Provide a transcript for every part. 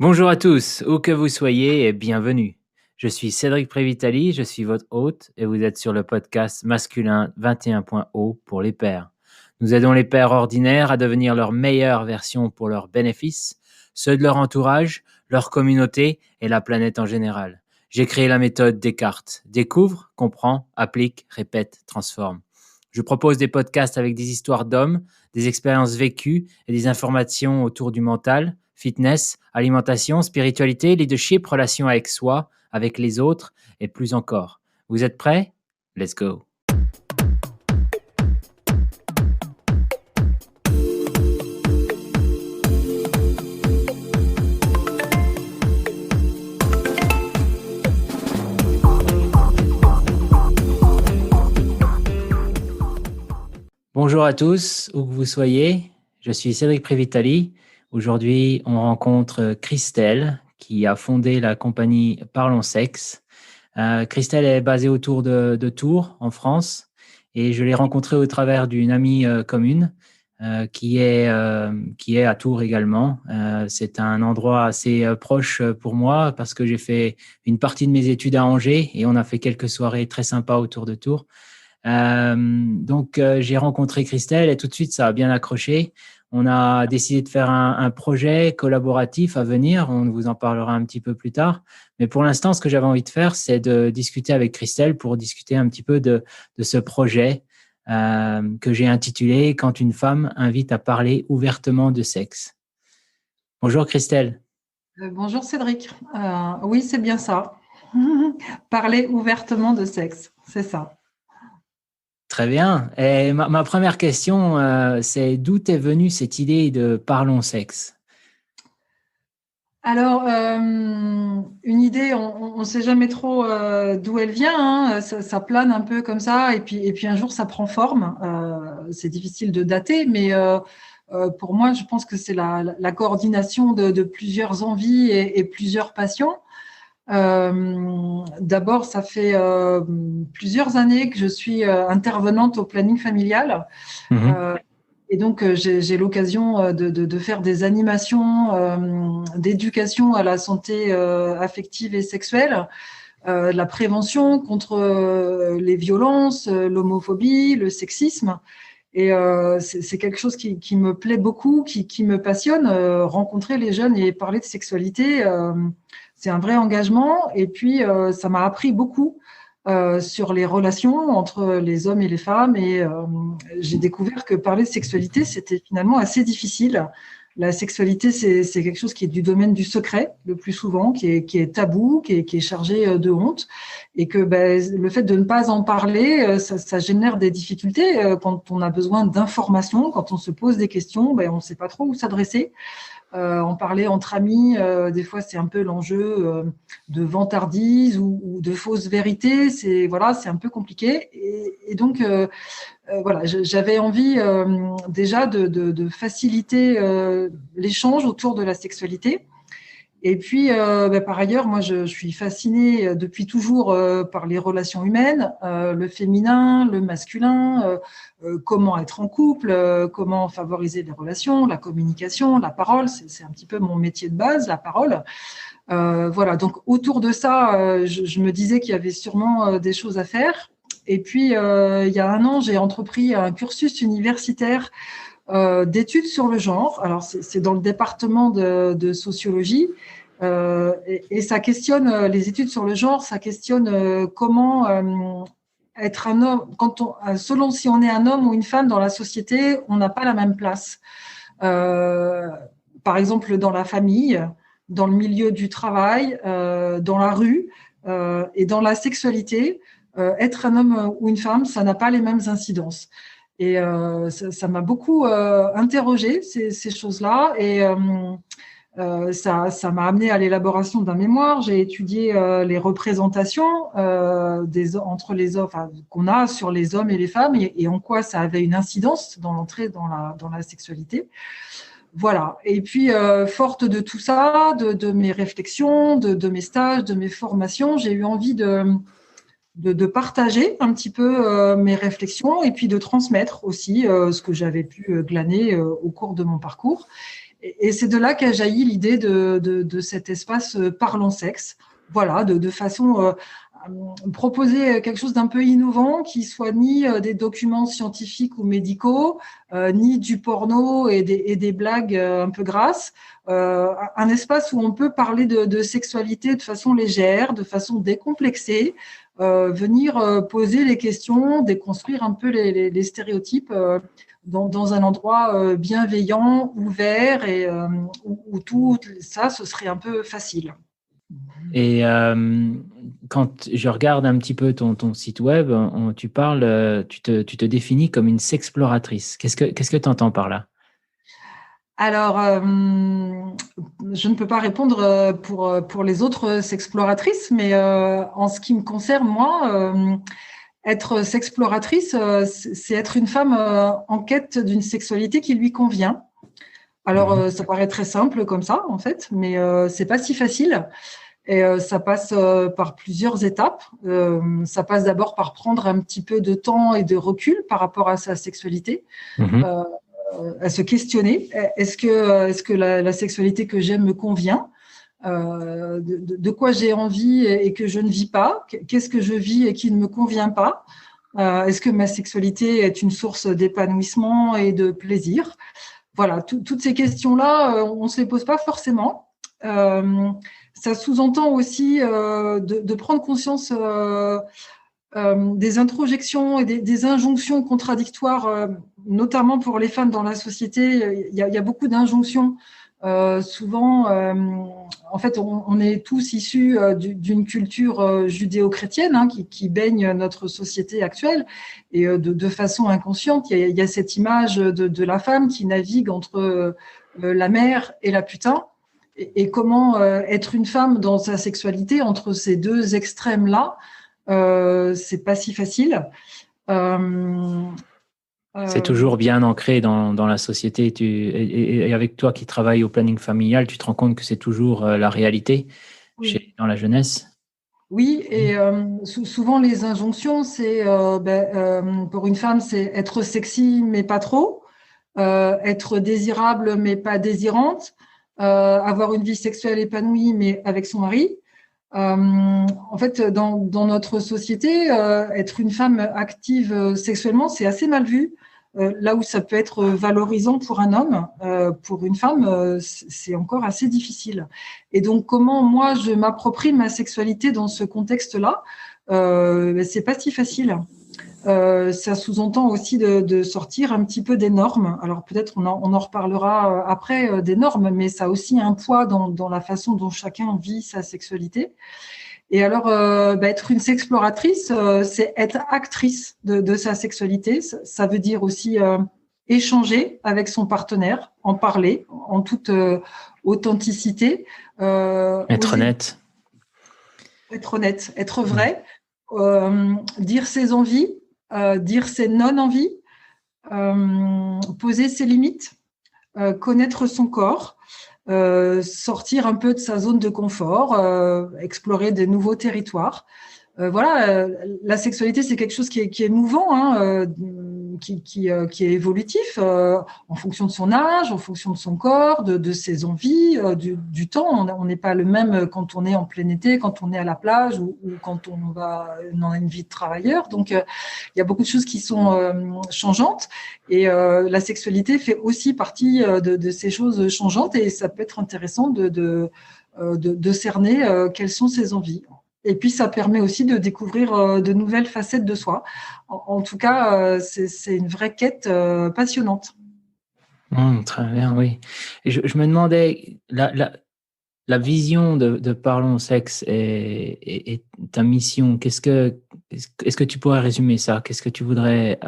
Bonjour à tous, où que vous soyez et bienvenue. Je suis Cédric Prévitali, je suis votre hôte et vous êtes sur le podcast masculin 21.0 pour les pères. Nous aidons les pères ordinaires à devenir leur meilleure version pour leurs bénéfices, ceux de leur entourage, leur communauté et la planète en général. J'ai créé la méthode Descartes. Découvre, comprends, applique, répète, transforme. Je propose des podcasts avec des histoires d'hommes, des expériences vécues et des informations autour du mental, fitness, alimentation, spiritualité, leadership, relation avec soi, avec les autres et plus encore. Vous êtes prêts? Let's go! Bonjour à tous, où que vous soyez. Je suis Cédric Prévitali. Aujourd'hui, on rencontre Christelle qui a fondé la compagnie Parlons Sexe. Christelle est basée autour de Tours, en France, et je l'ai rencontrée au travers d'une amie commune qui est à Tours également. C'est un endroit assez proche pour moi parce que j'ai fait une partie de mes études à Angers et on a fait quelques soirées très sympas autour de Tours. J'ai rencontré Christelle et tout de suite, ça a bien accroché. On a décidé de faire un projet collaboratif à venir. On vous en parlera un petit peu plus tard. Mais pour l'instant, ce que j'avais envie de faire, c'est de discuter avec Christelle pour discuter un petit peu de ce projet que j'ai intitulé « Quand une femme invite à parler ouvertement de sexe ». Bonjour Christelle. Bonjour Cédric. Oui, c'est bien ça. Parler ouvertement de sexe, c'est ça. Très bien. Et ma première question, c'est d'où est venue cette idée de Parlons Sexe? Alors, une idée, on ne sait jamais trop d'où elle vient, hein. Ça plane un peu comme ça, et puis un jour, ça prend forme. C'est difficile de dater, mais pour moi, je pense que c'est la coordination de plusieurs envies et plusieurs passions. D'abord, ça fait plusieurs années que je suis intervenante au planning familial. Mhm. Euh, et donc, j'ai l'occasion de faire des animations d'éducation à la santé affective et sexuelle, de la prévention contre les violences, l'homophobie, le sexisme. Et c'est quelque chose qui me plaît beaucoup, qui me passionne. Rencontrer les jeunes et parler de sexualité, c'est un vrai engagement. Et puis, ça m'a appris beaucoup sur les relations entre les hommes et les femmes. Et j'ai découvert que parler de sexualité, c'était finalement assez difficile. La sexualité, c'est quelque chose qui est du domaine du secret, le plus souvent, qui est tabou, qui est chargé de honte. Et que le fait de ne pas en parler, ça génère des difficultés quand on a besoin d'informations, quand on se pose des questions, on ne sait pas trop où s'adresser. En parler entre amis, des fois c'est un peu l'enjeu de vantardise ou de fausses vérités. C'est un peu compliqué. Et donc voilà, j'avais envie déjà de faciliter l'échange autour de la sexualité. Et puis, par ailleurs, moi, je suis fascinée depuis toujours par les relations humaines, le féminin, le masculin, comment être en couple, comment favoriser les relations, la communication, la parole. C'est un petit peu mon métier de base, la parole. Voilà, donc autour de ça, je me disais qu'il y avait sûrement des choses à faire. Et puis, il y a un an, j'ai entrepris un cursus universitaire d'études sur le genre. Alors, c'est dans le département de sociologie. Et ça questionne les études sur le genre, ça questionne comment être un homme, selon si on est un homme ou une femme dans la société, on n'a pas la même place. Euh, Par exemple, dans la famille, dans le milieu du travail, dans la rue et dans la sexualité, être un homme ou une femme, ça n'a pas les mêmes incidences. Et ça m'a beaucoup interrogée, ces choses-là. Et ça m'a amené à l'élaboration d'un mémoire. J'ai étudié les représentations entre les hommes, qu'on a sur les hommes et les femmes et en quoi ça avait une incidence dans l'entrée dans la sexualité. Voilà. Et puis, forte de tout ça, de mes réflexions, de mes stages, de mes formations, j'ai eu envie de partager un petit peu mes réflexions et puis de transmettre aussi ce que j'avais pu glaner au cours de mon parcours. Et c'est de là qu'a jailli l'idée de cet espace Parlons Sexe. Voilà, de façon proposer quelque chose d'un peu innovant qui soit ni des documents scientifiques ou médicaux, ni du porno et des blagues un peu grasses. Un espace où on peut parler de sexualité de façon légère, de façon décomplexée, venir poser les questions, déconstruire un peu les stéréotypes dans un endroit bienveillant, ouvert et où tout ça, ce serait un peu facile. Et quand je regarde un petit peu ton site web, tu parles, tu te définis comme une sexploratrice. Qu'est-ce que tu entends par là? Alors, je ne peux pas répondre pour les autres sexploratrices, mais en ce qui me concerne, moi, être sexploratrice, c'est être une femme en quête d'une sexualité qui lui convient. Alors, ça paraît très simple comme ça, en fait, mais c'est pas si facile. Et ça passe par plusieurs étapes. Ça passe d'abord par prendre un petit peu de temps et de recul par rapport à sa sexualité, à se questionner. Est-ce que la sexualité que j'aime me convient? De quoi j'ai envie et que je ne vis pas? Qu'est-ce que je vis et qui ne me convient pas? Est-ce que ma sexualité est une source d'épanouissement et de plaisir? Voilà, toutes ces questions-là, on ne se les pose pas forcément. Ça sous-entend aussi de prendre conscience des introjections et des injonctions contradictoires, notamment pour les femmes dans la société. Il y a beaucoup d'injonctions. Souvent, en fait, on est tous issus d'une culture judéo-chrétienne qui baigne notre société actuelle. Et de façon inconsciente, il y a cette image de la femme qui navigue entre la mère et la putain. Et comment être une femme dans sa sexualité entre ces deux extrêmes-là, c'est pas si facile. C'est toujours bien ancré dans la société. Et avec toi qui travailles au planning familial, tu te rends compte que c'est toujours la réalité Oui. dans la jeunesse. Oui, et souvent les injonctions, c'est pour une femme, c'est être sexy mais pas trop, être désirable mais pas désirante, avoir une vie sexuelle épanouie mais avec son mari. En fait, dans notre société, être une femme active sexuellement, c'est assez mal vu. Là où ça peut être valorisant pour un homme, pour une femme, c'est encore assez difficile. Et donc, comment moi je m'approprie ma sexualité dans ce contexte-là, c'est pas si facile. Ça sous-entend aussi de sortir un petit peu des normes. Alors peut-être on en reparlera après des normes, mais ça a aussi un poids dans la façon dont chacun vit sa sexualité. Et alors, être une sexploratrice, c'est être actrice de sa sexualité. Ça veut dire aussi échanger avec son partenaire, en parler en toute authenticité. Être honnête. Être honnête, être vrai, dire ses envies, dire ses non-envies, poser ses limites, connaître son corps. Sortir un peu de sa zone de confort, explorer des nouveaux territoires. Voilà, la sexualité, c'est quelque chose qui est mouvant, qui est évolutif en fonction de son âge, en fonction de son corps, de ses envies, du temps. On n'est pas le même quand on est en plein été, quand on est à la plage ou quand on a une vie de travailleur. Donc, il y a beaucoup de choses qui sont changeantes et la sexualité fait aussi partie de ces choses changeantes et ça peut être intéressant de cerner quelles sont ses envies. Et puis, ça permet aussi de découvrir de nouvelles facettes de soi. En tout cas, c'est une vraie quête passionnante. Très bien, oui. Et je me demandais, la vision de Parlons Sexe et ta mission, est-ce que tu pourrais résumer ça? Qu'est-ce que tu voudrais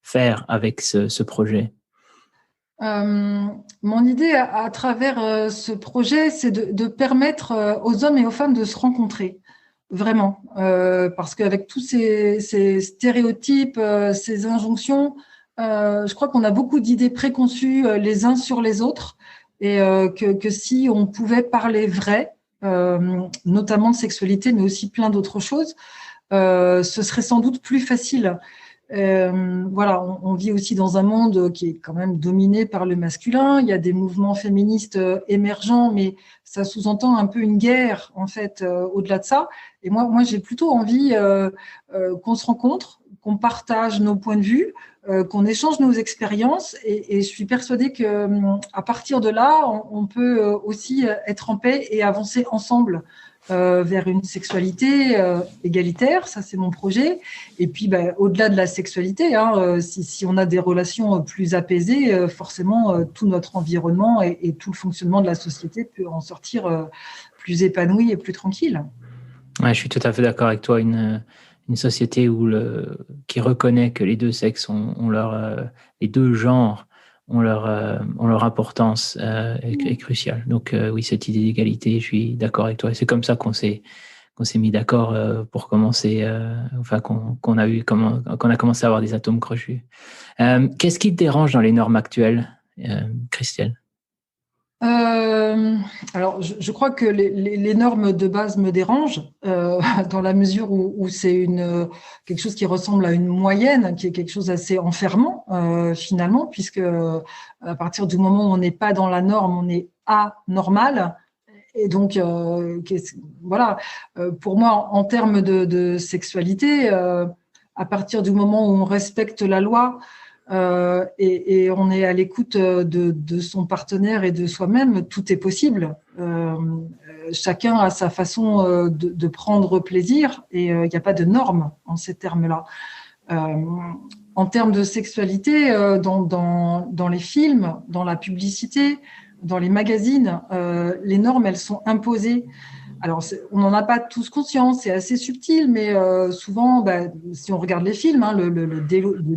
faire avec ce projet? Mon idée à travers ce projet, c'est de permettre aux hommes et aux femmes de se rencontrer. Vraiment, parce qu'avec tous ces stéréotypes, ces injonctions, je crois qu'on a beaucoup d'idées préconçues les uns sur les autres et que si on pouvait parler vrai, notamment de sexualité, mais aussi plein d'autres choses, ce serait sans doute plus facile. Voilà, on vit aussi dans un monde qui est quand même dominé par le masculin. Il y a des mouvements féministes émergents, mais ça sous-entend un peu une guerre, en fait, au-delà de ça. Et moi, j'ai plutôt envie qu'on se rencontre, qu'on partage nos points de vue, qu'on échange nos expériences. Et je suis persuadée que à partir de là, on peut aussi être en paix et avancer ensemble vers une sexualité égalitaire. Ça, c'est mon projet. Et puis, au-delà de la sexualité, si on a des relations plus apaisées, forcément, tout notre environnement et tout le fonctionnement de la société peut en sortir plus épanoui et plus tranquille. Ouais, je suis tout à fait d'accord avec toi. Une société qui reconnaît que les deux sexes ont les deux genres ont leur importance est cruciale. Donc oui, cette idée d'égalité, je suis d'accord avec toi. Et c'est comme ça qu'on s'est mis d'accord pour commencer, enfin qu'on a commencé à avoir des atomes crochus. Qu'est-ce qui te dérange dans les normes actuelles, Christiane? Alors, je crois que les normes de base me dérangent dans la mesure où c'est quelque chose qui ressemble à une moyenne, qui est quelque chose d'assez enfermant finalement, puisque à partir du moment où on n'est pas dans la norme, on est anormal. Et donc, voilà, pour moi, en termes de sexualité, à partir du moment où on respecte la loi, et on est à l'écoute de son partenaire et de soi-même, tout est possible. Chacun a sa façon de prendre plaisir et il n'y a pas de normes en ces termes-là. En termes de sexualité, dans les films, dans la publicité, dans les magazines, les normes, elles sont imposées. Alors, on n'en a pas tous conscience, c'est assez subtil, mais souvent, si on regarde les films, le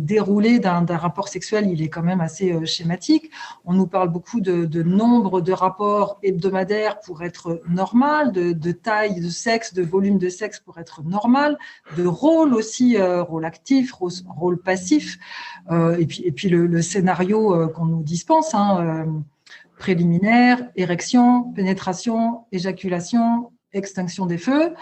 déroulé d'un rapport sexuel, il est quand même assez schématique. On nous parle beaucoup de nombre de rapports hebdomadaires pour être normal, de taille de sexe, de volume de sexe pour être normal, de rôle aussi, rôle actif, rôle passif, et puis le scénario qu'on nous dispense, préliminaire, érection, pénétration, éjaculation, extinction des feux.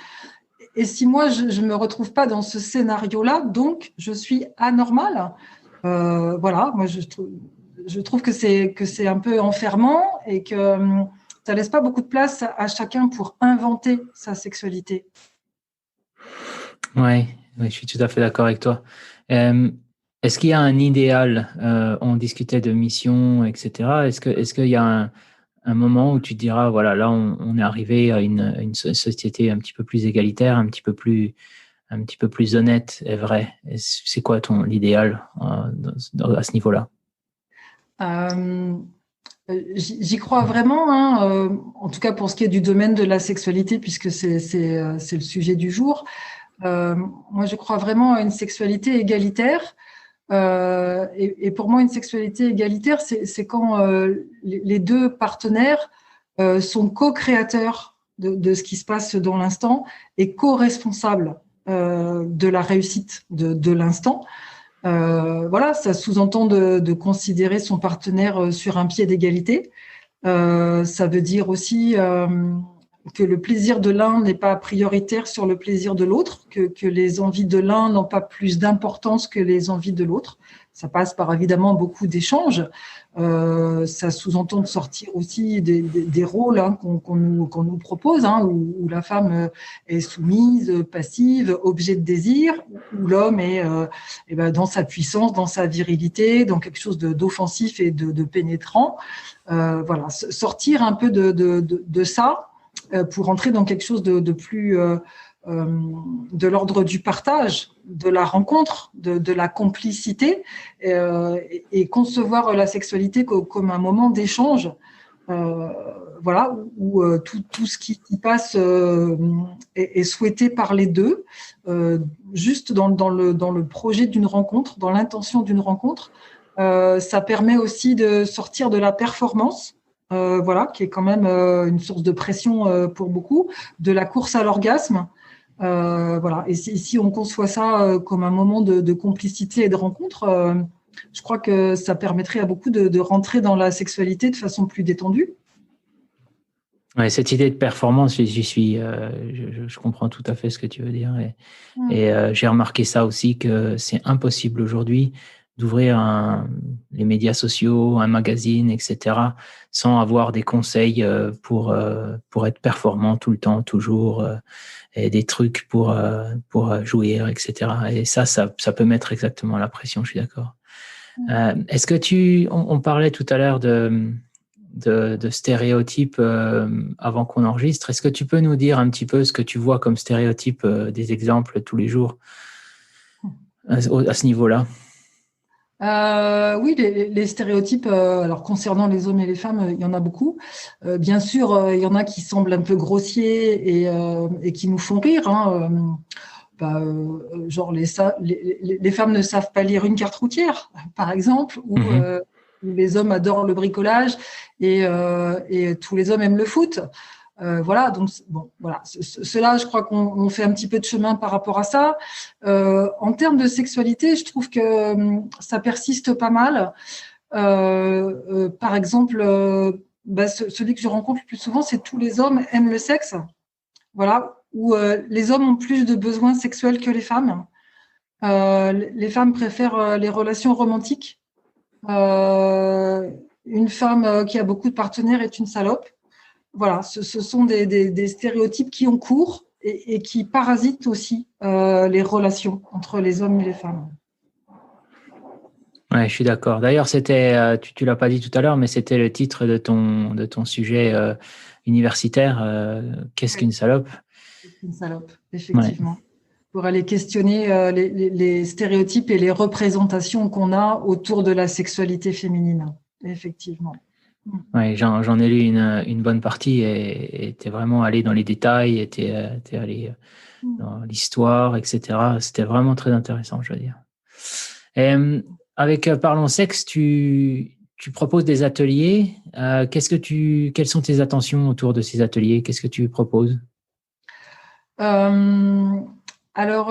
Et si moi, je ne me retrouve pas dans ce scénario-là, donc je suis anormale, voilà, moi je trouve que c'est un peu enfermant et que ça laisse pas beaucoup de place à chacun pour inventer sa sexualité. Ouais, je suis tout à fait d'accord avec toi. Est-ce qu'il y a un idéal? On discutait de mission, etc. Est-ce qu'il y a un moment où tu te diras, voilà, là, on est arrivé à une société un petit peu plus égalitaire, un petit peu plus honnête et vrai? C'est quoi l'idéal à ce niveau-là? J'y crois vraiment, en tout cas pour ce qui est du domaine de la sexualité, puisque c'est le sujet du jour. Moi, je crois vraiment à une sexualité égalitaire. Et pour moi, une sexualité égalitaire, c'est quand les deux partenaires sont co-créateurs de ce qui se passe dans l'instant et co-responsables de la réussite de l'instant. Voilà, ça sous-entend de considérer son partenaire sur un pied d'égalité. Ça veut dire aussi que le plaisir de l'un n'est pas prioritaire sur le plaisir de l'autre, que les envies de l'un n'ont pas plus d'importance que les envies de l'autre. Ça passe par évidemment beaucoup d'échanges. Ça sous-entend de sortir aussi des rôles qu'on nous propose, où la femme est soumise, passive, objet de désir, où l'homme est dans sa puissance, dans sa virilité, dans quelque chose d'offensif et de pénétrant. Voilà, sortir un peu de ça pour entrer dans quelque chose de plus de l'ordre du partage, de la rencontre, de la complicité, et concevoir la sexualité comme un moment d'échange, voilà, où tout ce qui y passe est souhaité par les deux, juste dans le projet d'une rencontre, dans l'intention d'une rencontre. Ça permet aussi de sortir de la performance, voilà, qui est quand même une source de pression pour beaucoup, de la course à l'orgasme. Voilà. Et si on conçoit ça comme un moment de complicité et de rencontre, je crois que ça permettrait à beaucoup de rentrer dans la sexualité de façon plus détendue. Ouais, cette idée de performance, je comprends tout à fait ce que tu veux dire. J'ai remarqué ça aussi, que c'est impossible aujourd'hui d'ouvrir les médias sociaux, un magazine, etc., sans avoir des conseils pour être performant tout le temps, toujours, et des trucs pour jouir, etc. Et ça peut mettre exactement la pression, je suis d'accord. Est-ce que on parlait tout à l'heure de stéréotypes avant qu'on enregistre. Est-ce que tu peux nous dire un petit peu ce que tu vois comme stéréotypes, des exemples tous les jours à ce niveau-là? Oui, les stéréotypes, alors concernant les hommes et les femmes, il y en a beaucoup. Bien sûr, il y en a qui semblent un peu grossiers et qui nous font rire, hein. Genre les femmes ne savent pas lire une carte routière, par exemple, ou les hommes adorent le bricolage et tous les hommes aiment le foot. Voilà, donc bon, voilà. Cela, je crois qu'on fait un petit peu de chemin par rapport à ça. En termes de sexualité, je trouve que ça persiste pas mal. Par exemple, celui que je rencontre le plus souvent, c'est tous les hommes aiment le sexe. Voilà, où les hommes ont plus de besoins sexuels que les femmes. Les femmes préfèrent les relations romantiques. Une femme qui a beaucoup de partenaires est une salope. Voilà, ce sont des stéréotypes qui ont cours et qui parasitent aussi les relations entre les hommes et les femmes. Ouais, je suis d'accord. D'ailleurs, tu l'as pas dit tout à l'heure, mais c'était le titre de ton sujet universitaire. Qu'est-ce qu'une salope? Une salope, effectivement. Ouais. Pour aller questionner les stéréotypes et les représentations qu'on a autour de la sexualité féminine, effectivement. Oui, j'en ai lu une bonne partie et t'es vraiment allé dans les détails, et t'es allé dans l'histoire, etc. C'était vraiment très intéressant, je veux dire. Et avec Parlons Sexe, tu proposes des ateliers. Quelles sont tes intentions autour de ces ateliers? Qu'est-ce que tu proposes? Alors,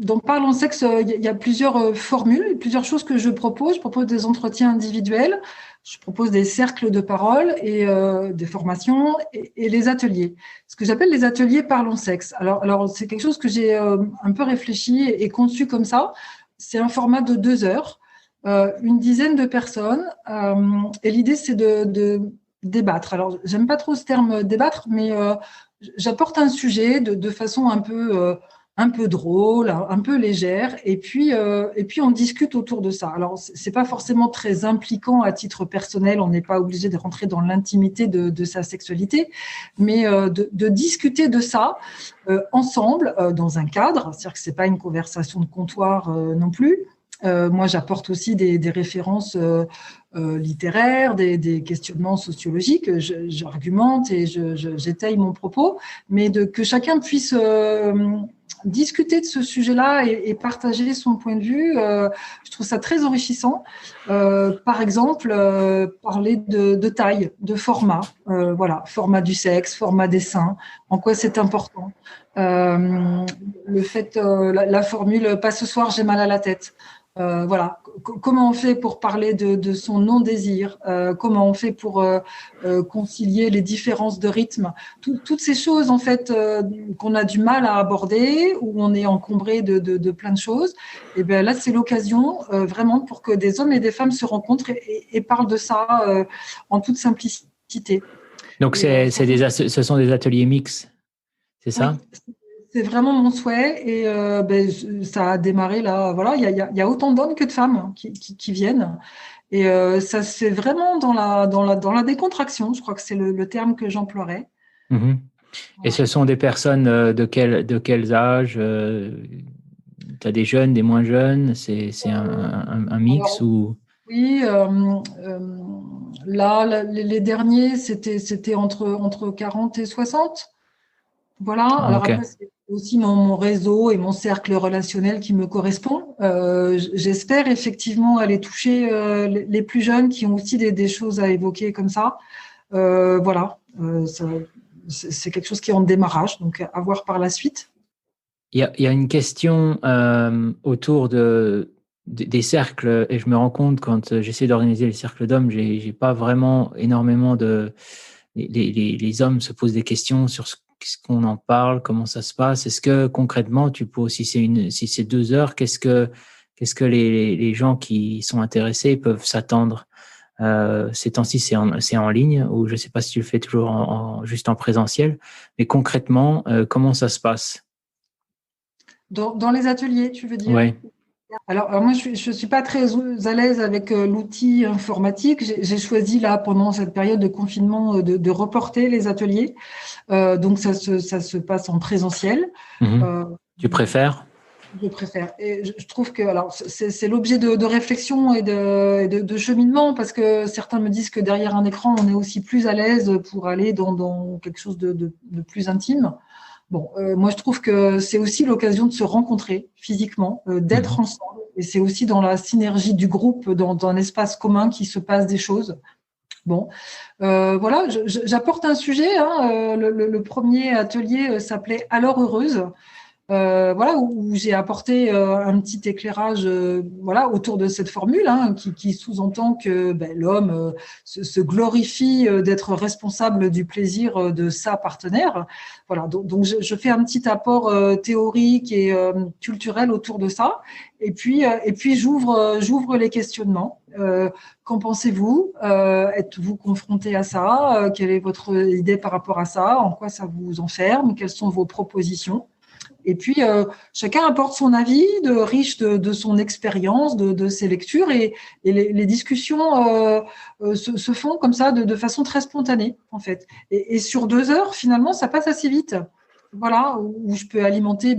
dans Parlons Sexe, il y a plusieurs formules, plusieurs choses que je propose. Je propose des entretiens individuels, je propose des cercles de parole et des formations et les ateliers. Ce que j'appelle les ateliers Parlons Sexe. Alors c'est quelque chose que j'ai un peu réfléchi et conçu comme ça. C'est un format de 2 heures, une dizaine de personnes, et l'idée c'est de débattre. Alors, j'aime pas trop ce terme débattre, mais j'apporte un sujet de façon un peu drôle, un peu légère, et puis on discute autour de ça. Alors, c'est pas forcément très impliquant à titre personnel, on n'est pas obligé de rentrer dans l'intimité de sa sexualité, mais de discuter de ça ensemble, dans un cadre, c'est-à-dire que c'est pas une conversation de comptoir non plus. Moi, j'apporte aussi des références littéraires, des questionnements sociologiques. J'argumente et j'étaye mon propos, mais que chacun puisse discuter de ce sujet-là et partager son point de vue. Je trouve ça très enrichissant. Par exemple, parler de taille, de format, voilà, format du sexe, format des seins, en quoi c'est important. Le fait, la formule « pas ce soir, j'ai mal à la tête ». Voilà, comment on fait pour parler de son non-désir, comment on fait pour concilier les différences de rythme, toutes ces choses en fait qu'on a du mal à aborder, où on est encombré de plein de choses. Et bien là, c'est l'occasion vraiment pour que des hommes et des femmes se rencontrent et parlent de ça en toute simplicité. Donc ce sont des ateliers mixtes, c'est ça? Oui. C'est vraiment mon souhait et ça a démarré là. Voilà, il y a autant d'hommes que de femmes qui viennent et ça se fait vraiment dans la décontraction. Je crois que c'est le terme que j'emploierais. Mmh. Et ce sont des personnes de quels âges? Tu as des jeunes, des moins jeunes? C'est un mix? Alors, ou... Oui, là, les derniers, c'était entre 40 et 60. Voilà, alors okay. Après, c'est aussi mon réseau et mon cercle relationnel qui me correspond. J'espère effectivement aller toucher les plus jeunes qui ont aussi des choses à évoquer comme ça. Voilà, c'est quelque chose qui est en démarrage, donc à voir par la suite. Il y a une question autour des cercles, et je me rends compte quand j'essaie d'organiser les cercles d'hommes, j'ai pas vraiment énormément les hommes se posent des questions sur ce qu'on en parle, comment ça se passe. Est-ce que concrètement, si c'est 2 heures, qu'est-ce que les gens qui sont intéressés peuvent s'attendre? Ces temps-ci, c'est en ligne, ou je ne sais pas si tu le fais toujours juste en présentiel, mais concrètement, comment ça se passe? Dans les ateliers, tu veux dire? Ouais. Alors moi, je suis pas très à l'aise avec l'outil informatique. J'ai choisi là, pendant cette période de confinement, de reporter les ateliers. Donc ça se passe en présentiel. Tu préfères? Je préfère. Et je trouve que alors c'est l'objet de réflexion et de cheminement, parce que certains me disent que derrière un écran, on est aussi plus à l'aise pour aller dans quelque chose de plus intime. Bon, moi je trouve que c'est aussi l'occasion de se rencontrer physiquement, d'être ensemble, et c'est aussi dans la synergie du groupe, dans un espace commun, qui se passe des choses. Bon, voilà, j'apporte un sujet. Le premier atelier s'appelait Alors heureuse. Voilà, où j'ai apporté un petit éclairage, voilà, autour de cette formule, qui sous-entend que l'homme se glorifie d'être responsable du plaisir de sa partenaire. Voilà, donc je fais un petit apport théorique et culturel autour de ça, et puis j'ouvre les questionnements. Qu'en pensez-vous? Êtes-vous confronté à ça? Quelle est votre idée par rapport à ça? En quoi ça vous enferme? Quelles sont vos propositions? Et puis, chacun apporte son avis, riche de son expérience, de ses lectures, et les discussions se font comme ça, de façon très spontanée, en fait. Et sur 2 heures, finalement, ça passe assez vite. Voilà, où je peux alimenter,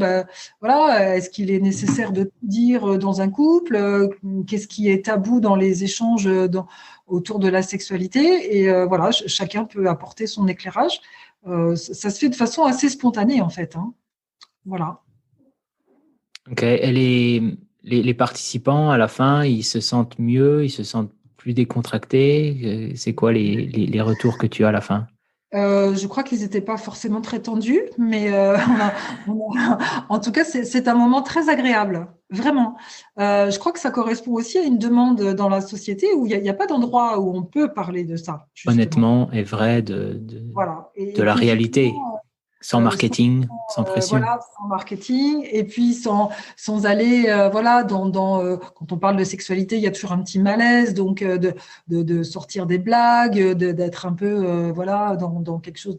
voilà, est-ce qu'il est nécessaire de tout dire dans un couple? Qu'est-ce qui est tabou dans les échanges autour de la sexualité? Et voilà, chacun peut apporter son éclairage. Ça se fait de façon assez spontanée, en fait, hein. Voilà. Ok. Et les participants, à la fin, ils se sentent mieux, ils se sentent plus décontractés? C'est quoi les retours que tu as à la fin? Je crois qu'ils n'étaient pas forcément très tendus, mais en tout cas, c'est un moment très agréable, vraiment. Je crois que ça correspond aussi à une demande dans la société, où il n'y a pas d'endroit où on peut parler de ça, justement. Honnêtement et vrai Voilà. de Et la puis, réalité, effectivement, sans sans, marketing, sans pression. voilà, sans marketing, et puis sans aller, voilà, quand on parle de sexualité, il y a toujours un petit malaise, donc de sortir des blagues, d'être un peu, voilà, dans quelque chose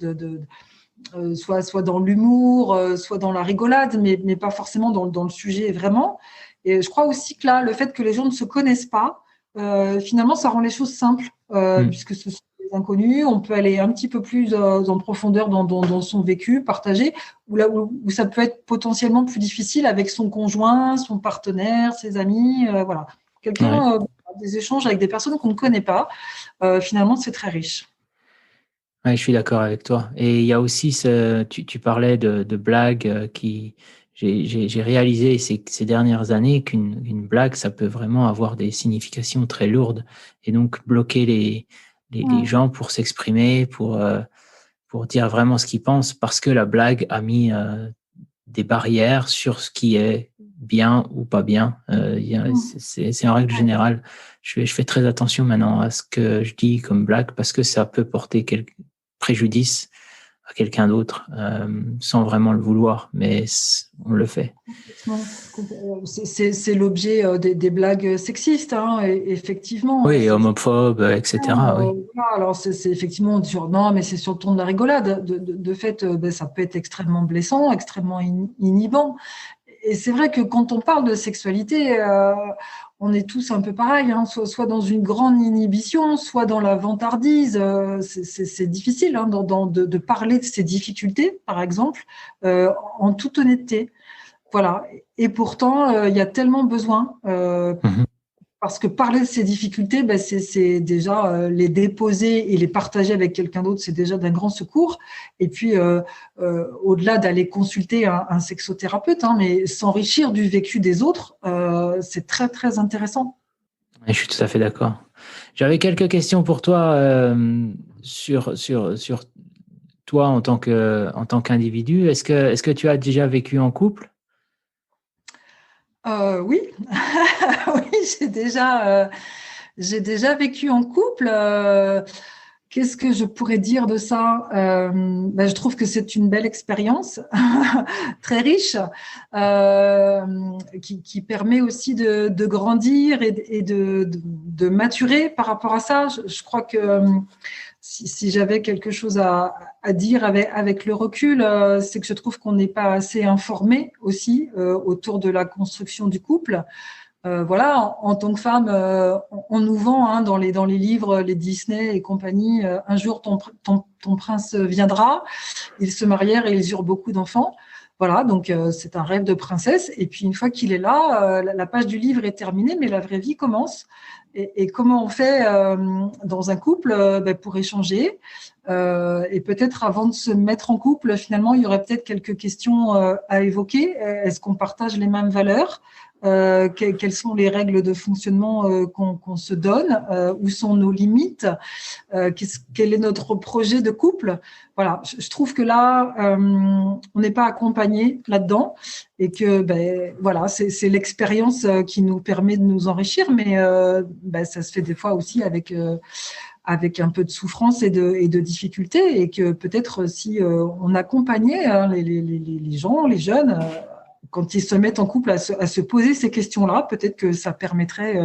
soit dans l'humour, soit dans la rigolade, mais pas forcément dans le sujet vraiment. Et je crois aussi que là, le fait que les gens ne se connaissent pas, finalement, ça rend les choses simples, puisque ce sont des inconnus. On peut aller un petit peu plus en profondeur dans son vécu partagé, où ça peut être potentiellement plus difficile avec son conjoint, son partenaire, ses amis. Voilà. Ouais. Des échanges avec des personnes qu'on ne connaît pas, finalement, c'est très riche. Ouais, je suis d'accord avec toi. Et il y a aussi tu parlais de blagues j'ai réalisé ces dernières années qu'une blague, ça peut vraiment avoir des significations très lourdes, et donc bloquer les gens pour s'exprimer, pour dire vraiment ce qu'ils pensent, parce que la blague a mis des barrières sur ce qui est bien ou pas bien. C'est en règle générale. Je fais très attention maintenant à ce que je dis comme blague, parce que ça peut porter quelques préjudice à quelqu'un d'autre sans vraiment le vouloir, mais on le fait. C'est l'objet des blagues sexistes, effectivement. Oui, homophobe, etc. Oui. Voilà, alors c'est effectivement sur, non, mais c'est sur le ton de la rigolade. De fait, ça peut être extrêmement blessant, extrêmement inhibant. Et c'est vrai que quand on parle de sexualité, on est tous un peu pareil, soit dans une grande inhibition, soit dans la vantardise. C'est difficile, de parler de ces difficultés, par exemple, en toute honnêteté. Voilà. Et pourtant, il y a tellement besoin, parce que parler de ces difficultés, c'est déjà les déposer et les partager avec quelqu'un d'autre, c'est déjà d'un grand secours. Et puis, au-delà d'aller consulter un sexothérapeute, mais s'enrichir du vécu des autres, c'est très, très intéressant. Je suis tout à fait d'accord. J'avais quelques questions pour toi sur toi en tant qu'individu. Est-ce que tu as déjà vécu en couple? Oui, oui, j'ai déjà vécu en couple. Qu'est-ce que je pourrais dire de ça? Je trouve que c'est une belle expérience, très riche, qui permet aussi de grandir et de maturer par rapport à ça. Je crois que si j'avais quelque chose à dire avec le recul, c'est que je trouve qu'on n'est pas assez informé aussi autour de la construction du couple. Voilà, en tant que femme, on nous vend dans les livres, les Disney et compagnie, un jour ton prince viendra, ils se marièrent et ils eurent beaucoup d'enfants. Voilà, donc c'est un rêve de princesse. Et puis une fois qu'il est là, la page du livre est terminée, mais la vraie vie commence. Et comment on fait dans un couple pour échanger et peut-être avant de se mettre en couple, finalement, il y aurait peut-être quelques questions à évoquer. Est-ce qu'on partage les mêmes valeurs? Quelles sont les règles de fonctionnement qu'on se donne, où sont nos limites, quel est notre projet de couple. Voilà, je trouve que là, on n'est pas accompagné là-dedans et que voilà, c'est l'expérience qui nous permet de nous enrichir, mais ça se fait des fois aussi avec un peu de souffrance et de difficultés, et que peut-être si on accompagnait les gens, les jeunes, quand ils se mettent en couple à se poser ces questions-là, peut-être que ça permettrait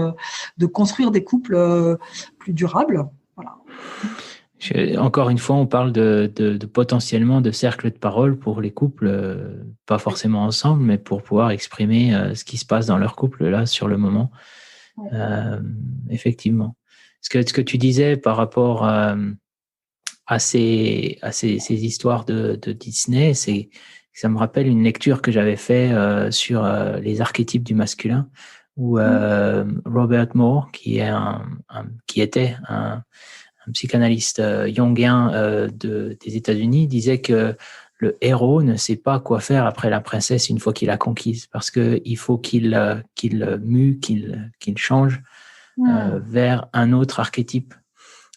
de construire des couples plus durables. Voilà. Encore une fois, on parle de potentiellement de cercle de parole pour les couples, pas forcément ensemble, mais pour pouvoir exprimer ce qui se passe dans leur couple là sur le moment. Ouais. Effectivement. Ce que tu disais par rapport à ces histoires de Disney, ça me rappelle une lecture que j'avais fait sur les archétypes du masculin, où Robert Moore, qui était un psychanalyste jungien des États-Unis, disait que le héros ne sait pas quoi faire après la princesse une fois qu'il l'a conquise, parce que il faut qu'il mue, qu'il change vers un autre archétype.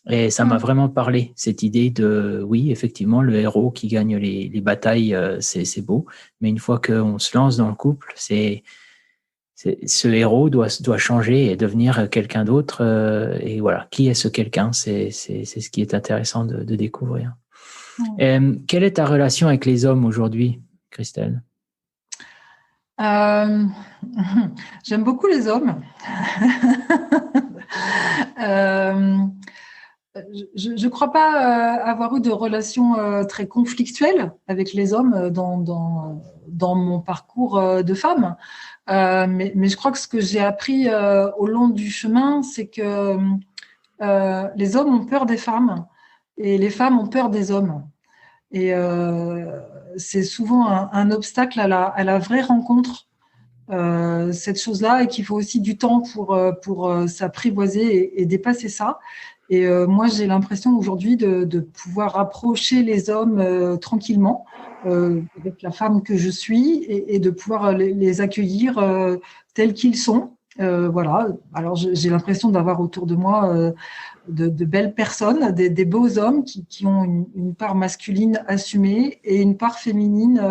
Et ça m'a vraiment parlé, cette idée de, oui, effectivement, le héros qui gagne les batailles, c'est beau, mais une fois qu'on se lance dans le couple, ce héros doit changer et devenir quelqu'un d'autre. Et voilà, qui est ce quelqu'un? C'est ce qui est intéressant de découvrir. Quelle est ta relation avec les hommes aujourd'hui, Christelle? J'aime beaucoup les hommes. Je ne crois pas avoir eu de relation très conflictuelle avec les hommes dans mon parcours de femme. Mais je crois que ce que j'ai appris au long du chemin, c'est que les hommes ont peur des femmes et les femmes ont peur des hommes. Et c'est souvent un obstacle à la vraie rencontre, cette chose-là, et qu'il faut aussi du temps pour s'apprivoiser et dépasser ça. Et moi, j'ai l'impression aujourd'hui de pouvoir approcher les hommes tranquillement, avec la femme que je suis, et de pouvoir les accueillir tels qu'ils sont. Voilà. Alors, j'ai l'impression d'avoir autour de moi de belles personnes, des beaux hommes qui ont une part masculine assumée et une part féminine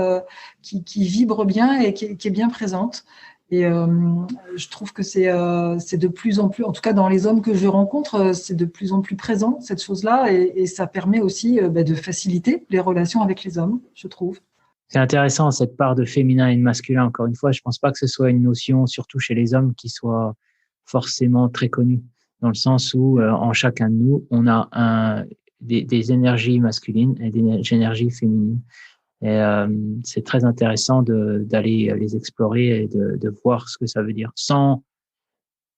qui vibre bien et qui est bien présente. Et je trouve que c'est de plus en plus, en tout cas dans les hommes que je rencontre, c'est de plus en plus présent, cette chose-là, et ça permet aussi de faciliter les relations avec les hommes, je trouve. C'est intéressant, cette part de féminin et de masculin. Encore une fois, je pense pas que ce soit une notion, surtout chez les hommes, qui soit forcément très connue, dans le sens où en chacun de nous, on a des énergies masculines et des énergies féminines. Et c'est très intéressant d'aller les explorer et de voir ce que ça veut dire, sans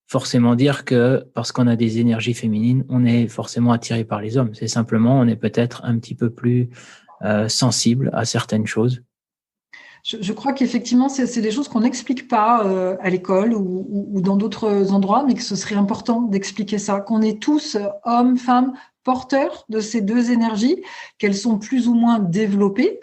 forcément dire que parce qu'on a des énergies féminines, on est forcément attiré par les hommes. C'est simplement, on est peut-être un petit peu plus sensible à certaines choses. Je crois qu'effectivement, c'est des choses qu'on n'explique pas à l'école ou dans d'autres endroits, mais que ce serait important d'expliquer ça, qu'on est tous, hommes, femmes, porteurs de ces deux énergies, qu'elles sont plus ou moins développées,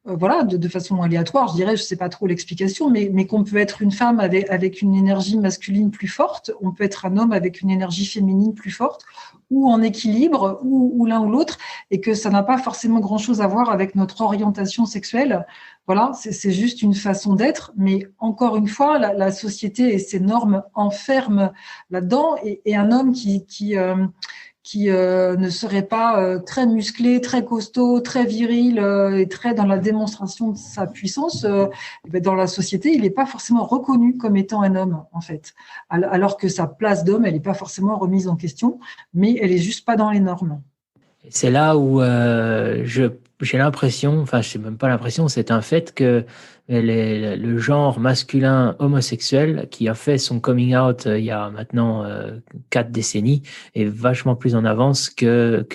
voilà, de façon aléatoire, je dirais, je sais pas trop l'explication, mais qu'on peut être une femme avec une énergie masculine plus forte, on peut être un homme avec une énergie féminine plus forte, ou en équilibre, ou l'un ou l'autre, et que ça n'a pas forcément grand-chose à voir avec notre orientation sexuelle. Voilà, c'est juste une façon d'être, mais encore une fois, la société et ses normes enferment là-dedans, et un homme qui qui ne serait pas très musclé, très costaud, très viril et très dans la démonstration de sa puissance, dans la société, il n'est pas forcément reconnu comme étant un homme, en fait. Alors que sa place d'homme, elle n'est pas forcément remise en question, mais elle est juste pas dans les normes. C'est là où j'ai l'impression, enfin, je sais même pas l'impression, c'est un fait que le genre masculin homosexuel qui a fait son coming out il y a maintenant 4 décennies est vachement plus en avance que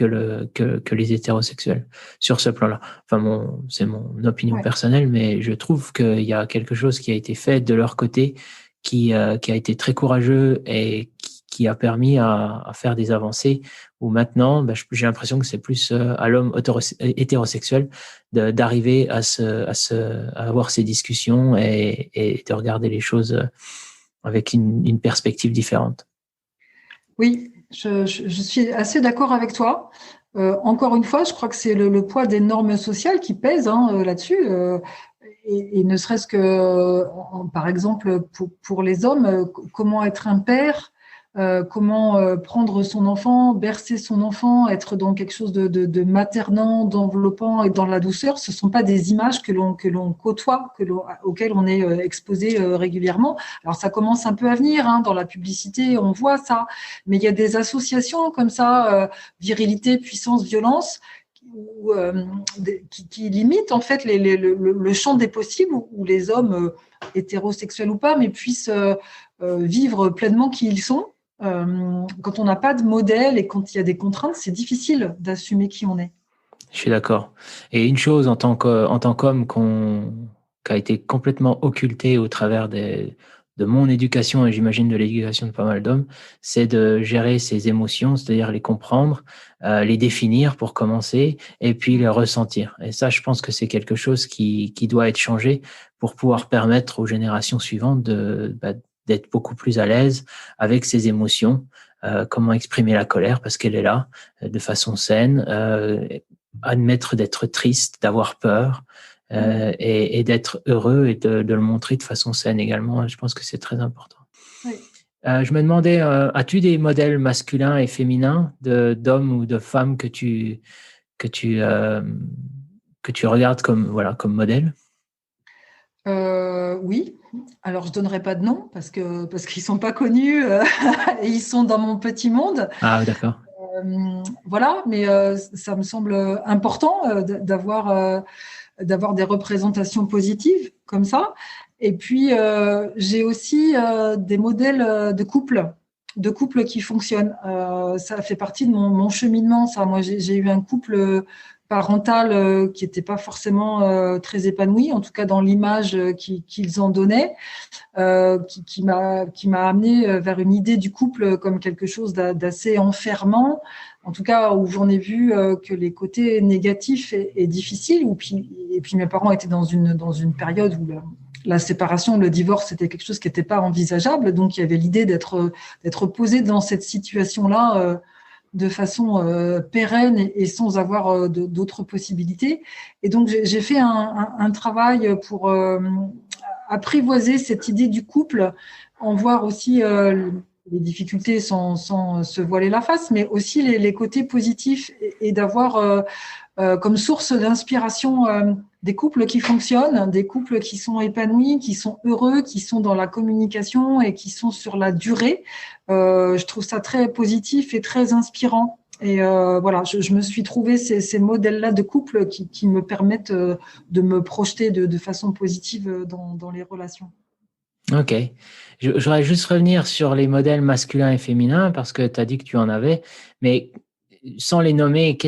les hétérosexuels sur ce plan-là. Enfin, c'est mon opinion personnelle, mais je trouve qu'il y a quelque chose qui a été fait de leur côté qui a été très courageux et qui a permis à faire des avancées où maintenant, j'ai l'impression que c'est plus à l'homme hétérosexuel d'arriver à avoir ces discussions et de regarder les choses avec une perspective différente. Oui, je suis assez d'accord avec toi. Encore une fois, je crois que c'est le poids des normes sociales qui pèse là-dessus. Et ne serait-ce que, par exemple, pour les hommes, comment être un père, comment prendre son enfant, bercer son enfant, être dans quelque chose de maternant, d'enveloppant et dans la douceur, ce ne sont pas des images que l'on côtoie, auxquelles on est exposé régulièrement. Alors ça commence un peu à venir dans la publicité, on voit ça, mais il y a des associations comme ça, virilité, puissance, violence, qui limitent en fait le champ des possibles où les hommes hétérosexuels ou pas, mais puissent vivre pleinement qui ils sont. Quand on n'a pas de modèle et quand il y a des contraintes, c'est difficile d'assumer qui on est. Je suis d'accord. Et une chose en tant qu'homme qui a été complètement occultée au travers de mon éducation et j'imagine de l'éducation de pas mal d'hommes, c'est de gérer ses émotions, c'est-à-dire les comprendre, les définir pour commencer et puis les ressentir. Et ça, je pense que c'est quelque chose qui doit être changé pour pouvoir permettre aux générations suivantes d'être beaucoup plus à l'aise avec ses émotions, comment exprimer la colère parce qu'elle est là de façon saine, admettre d'être triste, d'avoir peur et d'être heureux et de le montrer de façon saine également. Je pense que c'est très important. Oui. Je me demandais, as-tu des modèles masculins et féminins d'hommes ou de femmes que tu regardes comme modèle? Oui. Alors je donnerai pas de nom parce qu'ils sont pas connus et ils sont dans mon petit monde. Ah, d'accord. Voilà, mais ça me semble important d'avoir des représentations positives comme ça. Et puis j'ai aussi des modèles de couple qui fonctionnent. Ça fait partie de mon cheminement. Ça, moi, j'ai eu un couple parental qui n'était pas forcément très épanoui, en tout cas dans l'image qu'ils en donnaient, qui m'a amené vers une idée du couple comme quelque chose d'assez enfermant, en tout cas où j'en ai vu que les côtés négatifs et difficiles. Et puis mes parents étaient dans une période où la séparation, le divorce, c'était quelque chose qui n'était pas envisageable. Donc il y avait l'idée d'être posé dans cette situation-là de façon pérenne et sans avoir d'autres possibilités. Et donc, j'ai fait un travail pour apprivoiser cette idée du couple, en voir aussi les difficultés sans se voiler la face, mais aussi les côtés positifs et d'avoir comme source d'inspiration des couples qui fonctionnent, des couples qui sont épanouis, qui sont heureux, qui sont dans la communication et qui sont sur la durée. Je trouve ça très positif et très inspirant. Et voilà, je me suis trouvé ces modèles-là de couple qui me permettent de me projeter de façon positive dans les relations. Ok. Je voudrais juste revenir sur les modèles masculins et féminins parce que tu as dit que tu en avais, mais sans les nommer,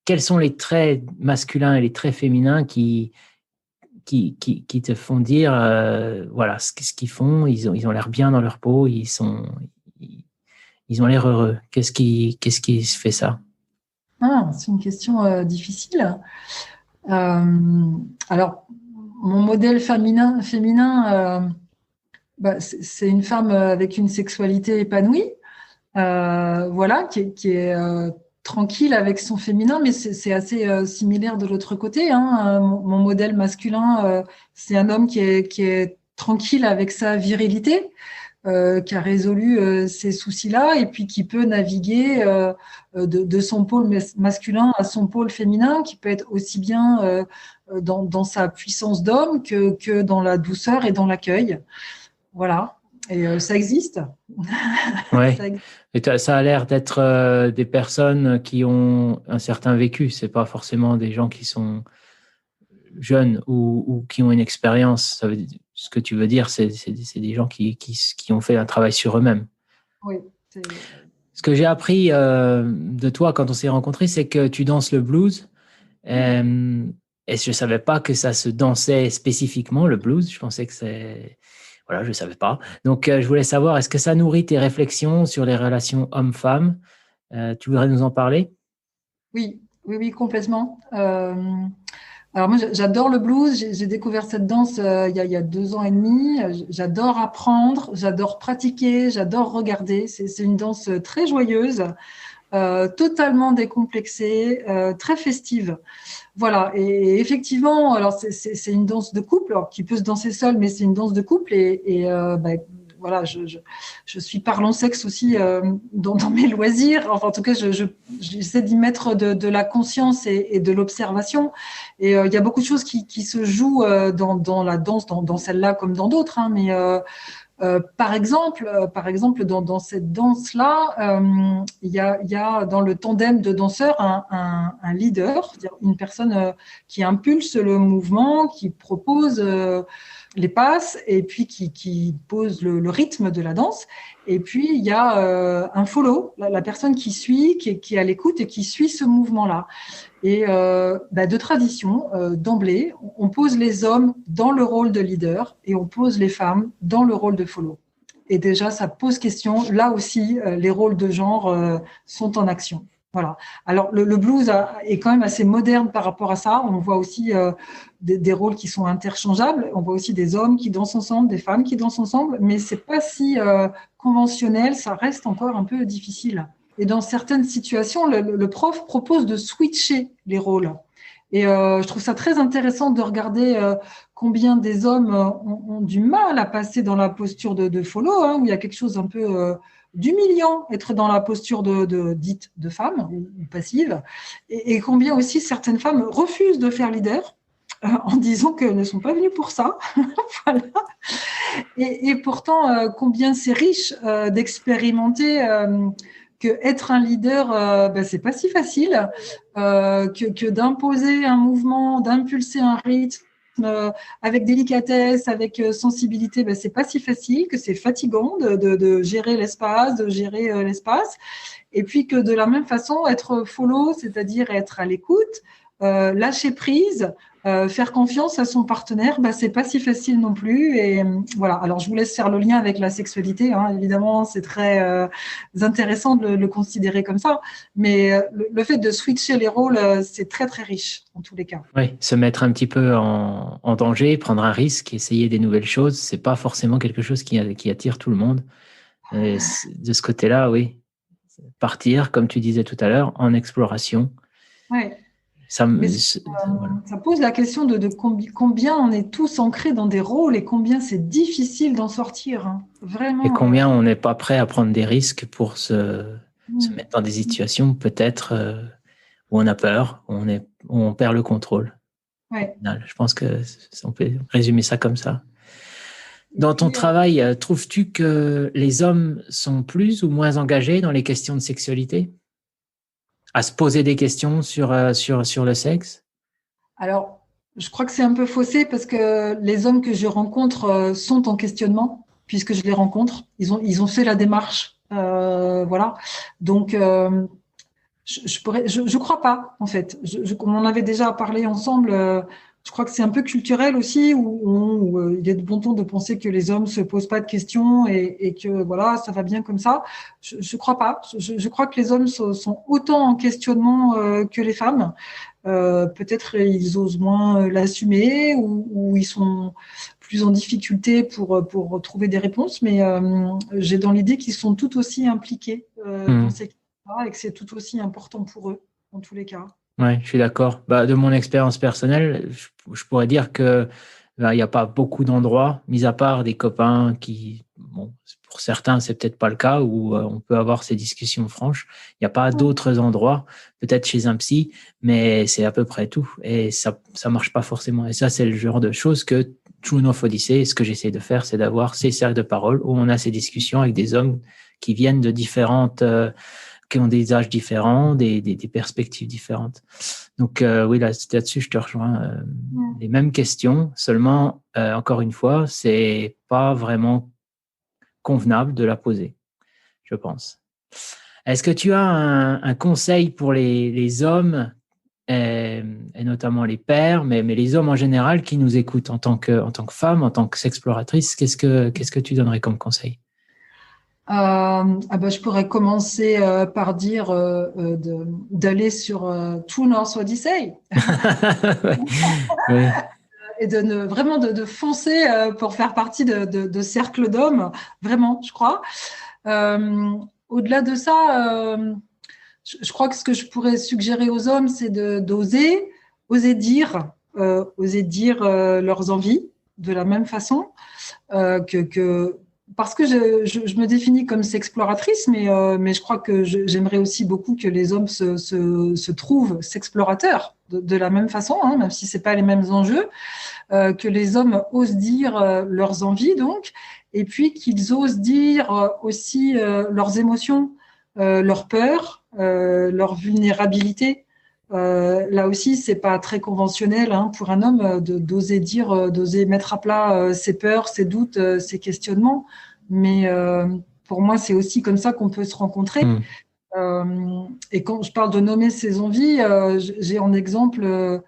quels sont les traits masculins et les traits féminins qui te font dire, voilà, ce qu'ils font, ils ont l'air bien dans leur peau, ils ont l'air heureux. Qu'est-ce qui se fait ça? C'est une question difficile. Alors, mon modèle féminin c'est une femme avec une sexualité épanouie, voilà, qui est tranquille avec son féminin, mais c'est assez similaire de l'autre côté. Mon modèle masculin, c'est un homme qui est tranquille avec sa virilité, qui a résolu ces soucis-là et puis qui peut naviguer de son pôle masculin à son pôle féminin, qui peut être aussi bien dans sa puissance d'homme que dans la douceur et dans l'accueil. Voilà. Et ça existe. Ouais. Et ça a l'air d'être des personnes qui ont un certain vécu. C'est pas forcément des gens qui sont jeunes ou qui ont une expérience. Ce que tu veux dire, c'est des gens qui ont fait un travail sur eux-mêmes. Oui. Ce que j'ai appris de toi quand on s'est rencontrés, c'est que tu danses le blues. Et je ne savais pas que ça se dansait spécifiquement, le blues. Je pensais que c'est... Voilà, je ne savais pas. Donc, je voulais savoir, est-ce que ça nourrit tes réflexions sur les relations hommes-femmes? Tu voudrais nous en parler? Oui, complètement. Alors moi, j'adore le blues. J'ai découvert cette danse il y a 2 ans et demi. J'adore apprendre, j'adore pratiquer, j'adore regarder. C'est une danse très joyeuse, totalement décomplexée, très festive. Voilà. Et effectivement, alors c'est une danse de couple, alors, qui peut se danser seule, mais c'est une danse de couple. Voilà, je suis parlant sexe aussi dans mes loisirs. Enfin, en tout cas, j'essaie d'y mettre de la conscience et de l'observation. Et il y a beaucoup de choses qui se jouent dans la danse, dans celle-là comme dans d'autres. Hein, mais par exemple, dans cette danse-là, il y a dans le tandem de danseurs un leader, c'est-à-dire une personne qui impulse le mouvement, qui propose les passes et puis qui pose le rythme de la danse. Et puis, il y a un follow, la personne qui suit, qui est à l'écoute et qui suit ce mouvement-là. Et de tradition, d'emblée, on pose les hommes dans le rôle de leader et on pose les femmes dans le rôle de follow. Et déjà, ça pose question. Là aussi, les rôles de genre sont en action. Voilà. Alors, le blues est quand même assez moderne par rapport à ça. On voit aussi des rôles qui sont interchangeables. On voit aussi des hommes qui dansent ensemble, des femmes qui dansent ensemble, mais c'est pas si conventionnel. Ça reste encore un peu difficile. Et dans certaines situations, le prof propose de switcher les rôles. Et je trouve ça très intéressant de regarder combien des hommes ont du mal à passer dans la posture de follow, hein, où il y a quelque chose un peu d'humiliant, être dans la posture dite de femme ou passive, et combien aussi certaines femmes refusent de faire leader en disant qu'elles ne sont pas venues pour ça. Voilà. Et pourtant, combien c'est riche d'expérimenter que être un leader, c'est pas si facile, que d'imposer un mouvement, d'impulser un rythme avec délicatesse, avec sensibilité, c'est pas si facile, que c'est fatigant de gérer l'espace, l'espace, et puis que de la même façon, être follow, c'est-à-dire être à l'écoute, lâcher prise, faire confiance à son partenaire, c'est pas si facile non plus. Et voilà. Alors, je vous laisse faire le lien avec la sexualité. Hein. Évidemment, c'est très intéressant de le considérer comme ça. Mais le fait de switcher les rôles, c'est très, très riche en tous les cas. Oui, se mettre un petit peu en danger, prendre un risque, essayer des nouvelles choses, c'est pas forcément quelque chose qui attire tout le monde. Et de ce côté-là, oui. Partir, comme tu disais tout à l'heure, en exploration. Oui. Ça pose la question de combien on est tous ancrés dans des rôles et combien c'est difficile d'en sortir. Hein. Vraiment. Et combien on n'est pas prêt à prendre des risques pour se mettre dans des situations peut-être où on a peur, où on perd le contrôle. Ouais. Je pense qu'on peut résumer ça comme ça. Dans ton travail, trouves-tu que les hommes sont plus ou moins engagés dans les questions de sexualité ? À se poser des questions sur le sexe? Alors, je crois que c'est un peu faussé parce que les hommes que je rencontre sont en questionnement, puisque je les rencontre. Ils ont fait la démarche. Voilà. Donc, je crois pas, en fait. On en avait déjà parlé ensemble. Je crois que c'est un peu culturel aussi, où il est de bon ton de penser que les hommes se posent pas de questions et que voilà, ça va bien comme ça. Je crois pas. Je crois que les hommes sont autant en questionnement que les femmes. Peut-être ils osent moins l'assumer ou ils sont plus en difficulté pour trouver des réponses. Mais j'ai dans l'idée qu'ils sont tout aussi impliqués dans ces questions-là et que c'est tout aussi important pour eux, en tous les cas. Oui, je suis d'accord. De mon expérience personnelle, je pourrais dire que il n'y a pas beaucoup d'endroits, mis à part des copains bon, pour certains, c'est peut-être pas le cas où on peut avoir ces discussions franches. Il n'y a pas d'autres endroits, peut-être chez un psy, mais c'est à peu près tout. Et ça marche pas forcément. Et ça, c'est le genre de choses que True North Odyssey, ce que j'essaie de faire, c'est d'avoir ces cercles de parole où on a ces discussions avec des hommes qui viennent de différentes, qui ont des âges différents, des perspectives différentes. Donc oui, là-dessus, je te rejoins. Les mêmes questions, seulement, encore une fois, c'est pas vraiment convenable de la poser, je pense. Est-ce que tu as un conseil pour les hommes, et notamment les pères, mais les hommes en général qui nous écoutent en tant que femme, en tant que sexploratrice, qu'est-ce que tu donnerais comme conseil? Je pourrais commencer par dire d'aller sur True North Odyssey Oui. et vraiment de foncer pour faire partie de cercles d'hommes, vraiment, je crois. Au-delà de ça, je crois que ce que je pourrais suggérer aux hommes, c'est d'oser dire leurs envies de la même façon que parce que je me définis comme sexploratrice, mais je crois que j'aimerais aussi beaucoup que les hommes se trouvent sexplorateurs de la même façon, hein, même si c'est pas les mêmes enjeux, que les hommes osent dire leurs envies, donc, et puis qu'ils osent dire aussi leurs émotions, leurs peurs, leur vulnérabilité. Là aussi, c'est pas très conventionnel hein, pour un homme d'oser dire, d'oser mettre à plat ses peurs, ses doutes, ses questionnements. Mais pour moi, c'est aussi comme ça qu'on peut se rencontrer. Et quand je parle de nommer ses envies, j'ai en exemple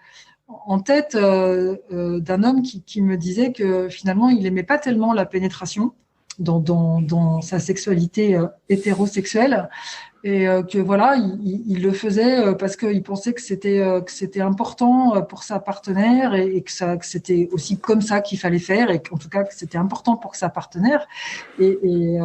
en tête d'un homme qui me disait que finalement, il n'aimait pas tellement la pénétration dans sa sexualité hétérosexuelle. Et que voilà, il le faisait parce qu'il pensait que c'était important pour sa partenaire et que c'était aussi comme ça qu'il fallait faire et qu'en tout cas que c'était important pour sa partenaire. Et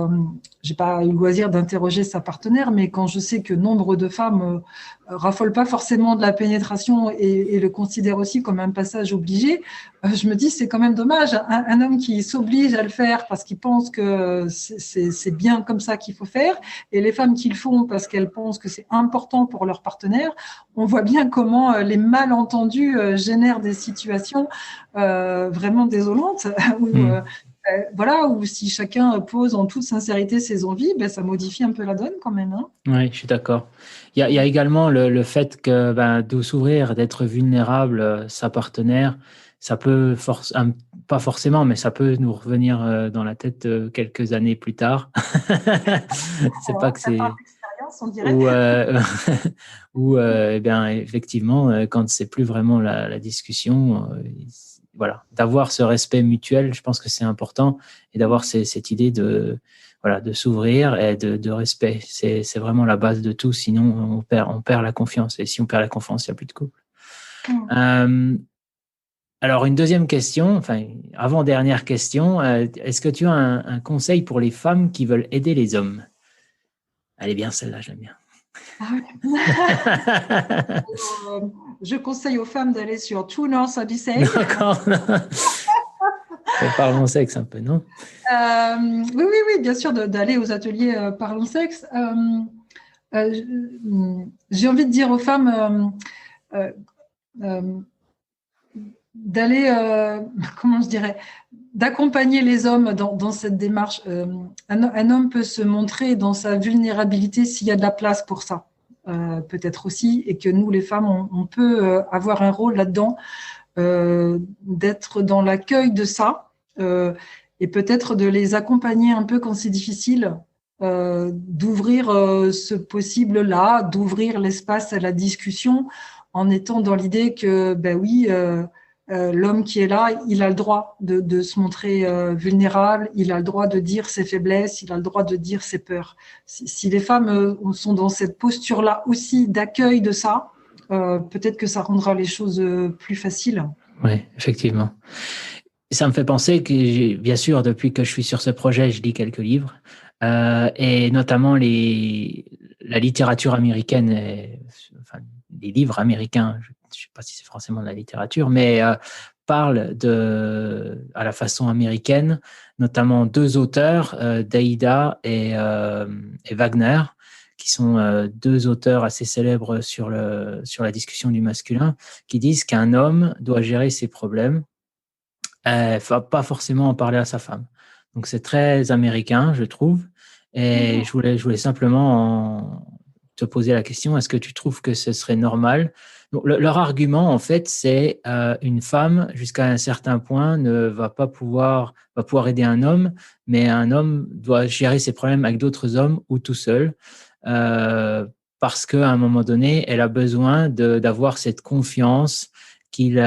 j'ai pas eu le loisir d'interroger sa partenaire, mais quand je sais que nombre de femmes raffolent pas forcément de la pénétration et le considèrent aussi comme un passage obligé, je me dis c'est quand même dommage. Un homme qui s'oblige à le faire parce qu'il pense que c'est bien comme ça qu'il faut faire, et les femmes qui le font parce qu'elles pensent que c'est important pour leur partenaire, on voit bien comment les malentendus génèrent des situations vraiment désolantes où si chacun pose en toute sincérité ses envies, ben, ça modifie un peu la donne quand même. Hein. Oui, je suis d'accord. Il y a également le fait que de s'ouvrir, d'être vulnérable, sa partenaire, ça peut pas forcément, mais ça peut nous revenir dans la tête quelques années plus tard. C'est pas que c'est on dirait. ou effectivement quand c'est plus vraiment la discussion, voilà, d'avoir ce respect mutuel, je pense que c'est important, et d'avoir cette idée de s'ouvrir et de respect. C'est vraiment la base de tout, sinon on perd la confiance, et si on perd la confiance, il n'y a plus de couple. Alors, une deuxième question, enfin, avant-dernière question, est-ce que tu as un conseil pour les femmes qui veulent aider les hommes? Elle est bien, celle-là, j'aime bien. Je conseille aux femmes d'aller sur True North Odyssey. D'accord. Parlons sexe un peu, non? Oui, bien sûr, d'aller aux ateliers Parlons sexe. J'ai envie de dire aux femmes d'aller, comment je dirais, d'accompagner les hommes dans cette démarche. Un homme peut se montrer dans sa vulnérabilité s'il y a de la place pour ça, peut-être aussi, et que nous, les femmes, on peut avoir un rôle là-dedans, d'être dans l'accueil de ça, et peut-être de les accompagner un peu quand c'est difficile, d'ouvrir ce possible-là, d'ouvrir l'espace à la discussion, en étant dans l'idée que, ben oui, l'homme qui est là, il a le droit de se montrer vulnérable, il a le droit de dire ses faiblesses, il a le droit de dire ses peurs. Si les femmes sont dans cette posture-là aussi d'accueil de ça, peut-être que ça rendra les choses plus faciles. Oui, effectivement. Ça me fait penser que, bien sûr, depuis que je suis sur ce projet, je lis quelques livres, et notamment la littérature américaine, les livres américains. Je ne sais pas si c'est forcément de la littérature, mais parle à la façon américaine, notamment deux auteurs, Derrida et Wagner, qui sont deux auteurs assez célèbres sur la discussion du masculin, qui disent qu'un homme doit gérer ses problèmes, pas forcément en parler à sa femme. Donc c'est très américain, je trouve. Et je voulais simplement te poser la question, est-ce que tu trouves que ce serait normal? Donc, leur argument, en fait, c'est une femme, jusqu'à un certain point, va pouvoir aider un homme, mais un homme doit gérer ses problèmes avec d'autres hommes ou tout seul, parce qu'à un moment donné, elle a besoin d'avoir cette confiance qu'il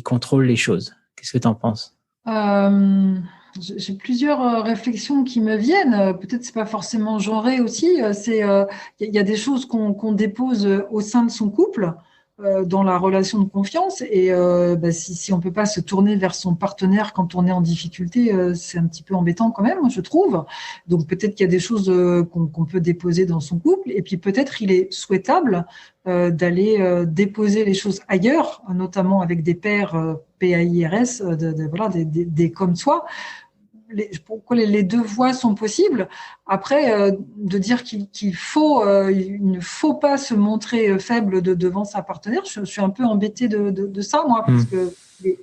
contrôle les choses. Qu'est-ce que tu en penses? J'ai plusieurs réflexions qui me viennent. Peut-être c'est pas forcément genré aussi. Il y a des choses qu'on dépose au sein de son couple, dans la relation de confiance. Et si on peut pas se tourner vers son partenaire quand on est en difficulté, c'est un petit peu embêtant quand même, je trouve. Donc peut-être qu'il y a des choses qu'on peut déposer dans son couple. Et puis peut-être il est souhaitable d'aller déposer les choses ailleurs, notamment avec des pairs PAIRS, voilà, des comme soi. Pourquoi les deux voies sont possibles. Après, de dire qu'il ne faut pas se montrer faible devant sa partenaire, je suis un peu embêtée de ça, moi, parce que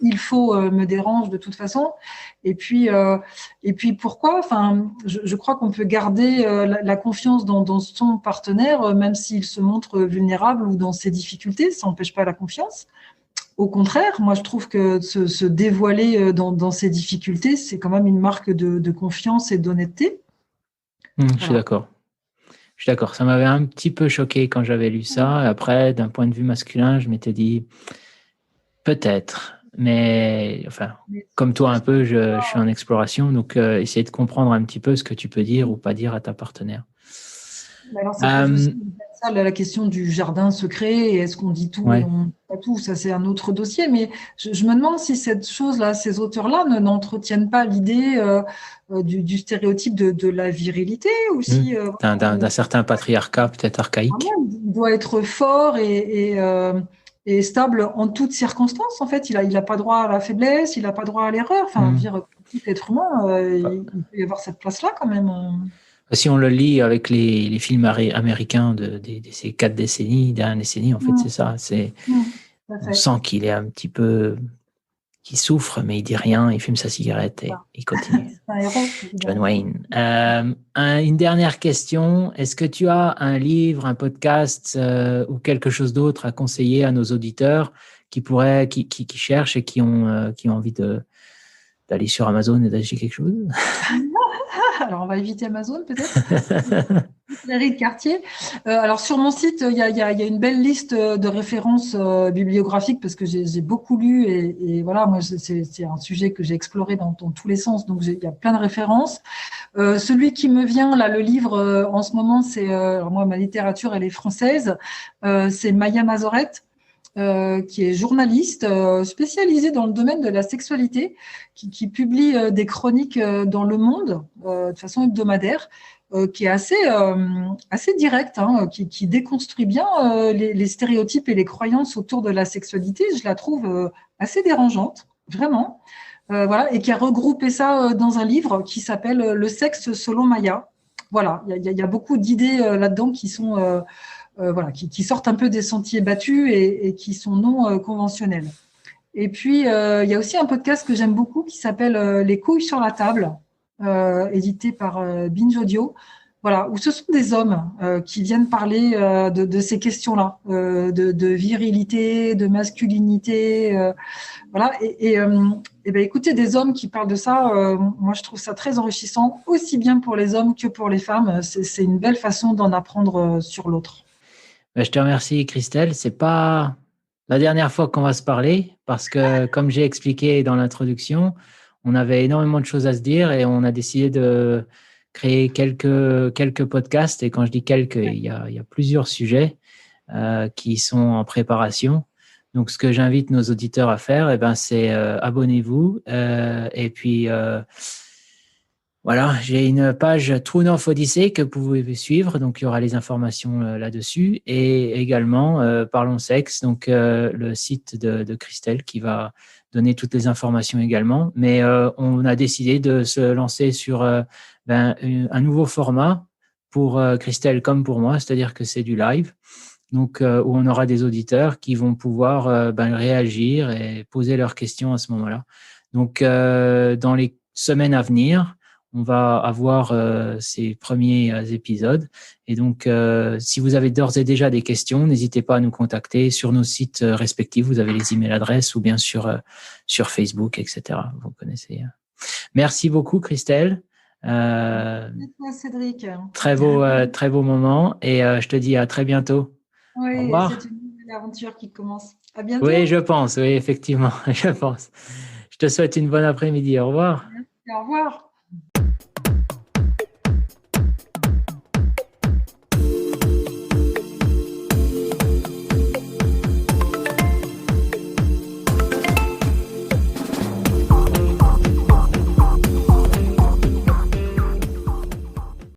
il faut me dérange de toute façon. Et puis pourquoi? Enfin, je crois qu'on peut garder la confiance dans son partenaire, même s'il se montre vulnérable ou dans ses difficultés. Ça n'empêche pas la confiance. Au contraire, moi, je trouve que se dévoiler dans ses difficultés, c'est quand même une marque de confiance et d'honnêteté. Je suis d'accord. Je suis d'accord. Ça m'avait un petit peu choqué quand j'avais lu ça. Après, d'un point de vue masculin, je m'étais dit, peut-être. Mais enfin, comme toi un peu, je suis en exploration. Donc, essayer de comprendre un petit peu ce que tu peux dire ou pas dire à ta partenaire. Alors, c'est ça, la question du jardin secret, et est-ce qu'on dit tout et on dit pas tout, ça c'est un autre dossier, mais je me demande si cette chose-là, ces auteurs-là n'entretiennent pas l'idée du stéréotype de la virilité aussi. D'un certain patriarcat peut-être archaïque. Il doit être fort et stable en toutes circonstances, en fait. Il a pas droit à la faiblesse, il n'a pas droit à l'erreur. Enfin, dire, tout être humain, il peut y avoir cette place-là quand même. Si on le lit avec les films américains de ces 4 décennies, dernières décennies, en fait, c'est ça. On sent qu'il est un petit peu, qu'il souffre, mais il dit rien, il fume sa cigarette et il continue. C'est un héros. John Wayne. Une dernière question. Est-ce que tu as un livre, un podcast ou quelque chose d'autre à conseiller à nos auditeurs qui cherchent et qui ont envie d'aller sur Amazon et d'acheter quelque chose? Alors, on va éviter Amazon, peut-être. Librairie de quartier. Alors, sur mon site, il y a une belle liste de références bibliographiques parce que j'ai beaucoup lu et voilà, moi, c'est un sujet que j'ai exploré dans tous les sens. Donc, il y a plein de références. Celui qui me vient, là, le livre, en ce moment, c'est, moi, ma littérature, elle est française. C'est Maya Mazoret. Qui est journaliste spécialisée dans le domaine de la sexualité, qui publie des chroniques dans Le Monde de façon hebdomadaire, qui est assez directe, hein, qui déconstruit bien les stéréotypes et les croyances autour de la sexualité. Je la trouve assez dérangeante, vraiment. Voilà, et qui a regroupé ça dans un livre qui s'appelle Le sexe selon Maya. Voilà, il y a beaucoup d'idées là-dedans qui sont voilà, qui sortent un peu des sentiers battus et qui sont non conventionnels. Et puis, il y a aussi un podcast que j'aime beaucoup qui s'appelle Les couilles sur la table, édité par Binge Audio. Voilà, où ce sont des hommes qui viennent parler de ces questions-là, de virilité, de masculinité, voilà. Et ben, écoutez, des hommes qui parlent de ça, moi je trouve ça très enrichissant, aussi bien pour les hommes que pour les femmes. C'est une belle façon d'en apprendre sur l'autre. Je te remercie, Christelle. C'est pas la dernière fois qu'on va se parler parce que, comme j'ai expliqué dans l'introduction, on avait énormément de choses à se dire et on a décidé de créer quelques podcasts. Et quand je dis quelques, il y a plusieurs sujets qui sont en préparation. Donc, ce que j'invite nos auditeurs à faire, c'est abonnez-vous et puis Voilà, j'ai une page True North Odyssey que vous pouvez suivre, donc il y aura les informations là-dessus, et également Parlons Sexe, donc le site de Christelle qui va donner toutes les informations également. Mais on a décidé de se lancer sur un nouveau format pour Christelle comme pour moi, c'est-à-dire que c'est du live, donc où on aura des auditeurs qui vont pouvoir réagir et poser leurs questions à ce moment-là. Donc dans les semaines à venir, on va avoir ces premiers épisodes. Et donc, si vous avez d'ores et déjà des questions, n'hésitez pas à nous contacter sur nos sites respectifs. Vous avez les emails adresses ou bien sur Facebook, etc. Vous connaissez. Merci beaucoup, Christelle. Merci, Cédric. Très beau moment. Et je te dis à très bientôt. Au Oui, revoir. c'est une nouvelle aventure qui commence. À Oui, bientôt. je pense. Oui, effectivement, je pense. Je te souhaite une bonne après-midi. Au revoir. Merci, au revoir.